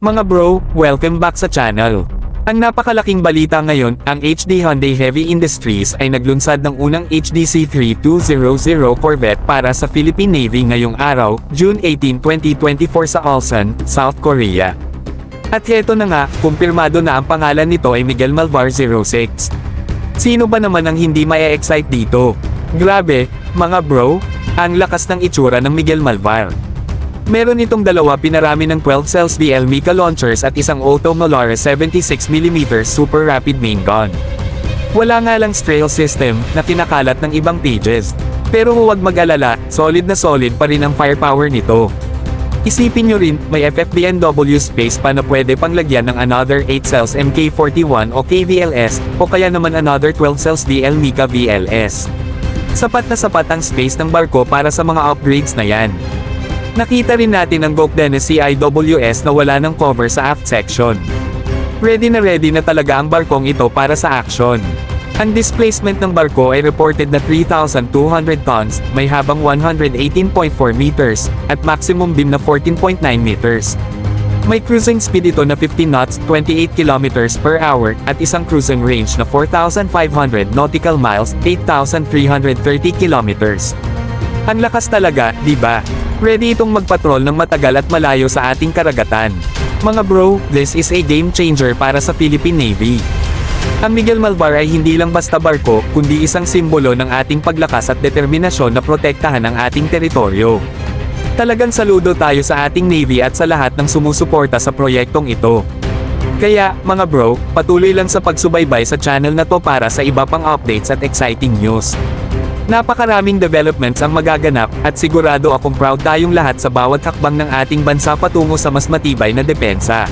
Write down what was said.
Mga bro, welcome back sa channel. Ang napakalaking balita ngayon, ang HD Hyundai Heavy Industries ay naglunsad ng unang HDC 3200 Corvette para sa Philippine Navy ngayong araw, June 18, 2024 sa Ulsan, South Korea. At heto na nga, kumpirmado na ang pangalan nito ay Miguel Malvar 06. Sino ba naman ang hindi ma-excite dito? Grabe, mga bro, ang lakas ng itsura ng Miguel Malvar. Meron itong dalawa pinarami ng 12 cells VL Mica launchers at isang Auto Molara 76mm Super Rapid Main Gun. Wala nga lang trail system na kinakalat ng ibang pages. Pero huwag mag-alala, solid na solid pa rin ang firepower nito. Isipin nyo rin, may FFBNW space pa na pwede pang lagyan ng another 8 cells MK41 o KVLS, o kaya naman another 12 cells VL Mica VLS. Sapat na sapat ang space ng barko para sa mga upgrades na yan. Nakita rin natin ang Gok Dennis CIWS na wala ng cover sa aft section. Ready na talaga ang barkong ito para sa action. Ang displacement ng barko ay reported na 3,200 tons, may habang 118.4 meters, at maximum beam na 14.9 meters. May cruising speed ito na 15 knots, 28 kilometers per hour, at isang cruising range na 4,500 nautical miles, 8,330 kilometers. Ang lakas talaga, di ba? Ready itong magpatrol ng matagal at malayo sa ating karagatan. Mga bro, this is a game changer para sa Philippine Navy. Ang Miguel Malvar ay hindi lang basta barko, kundi isang simbolo ng ating paglakas at determinasyon na protektahan ang ating teritoryo. Talagang saludo tayo sa ating Navy at sa lahat ng sumusuporta sa proyektong ito. Kaya, mga bro, patuloy lang sa pagsubaybay sa channel na to para sa iba pang updates at exciting news. Napakaraming developments ang magaganap, at sigurado akong proud tayong lahat sa bawat hakbang ng ating bansa patungo sa mas matibay na depensa.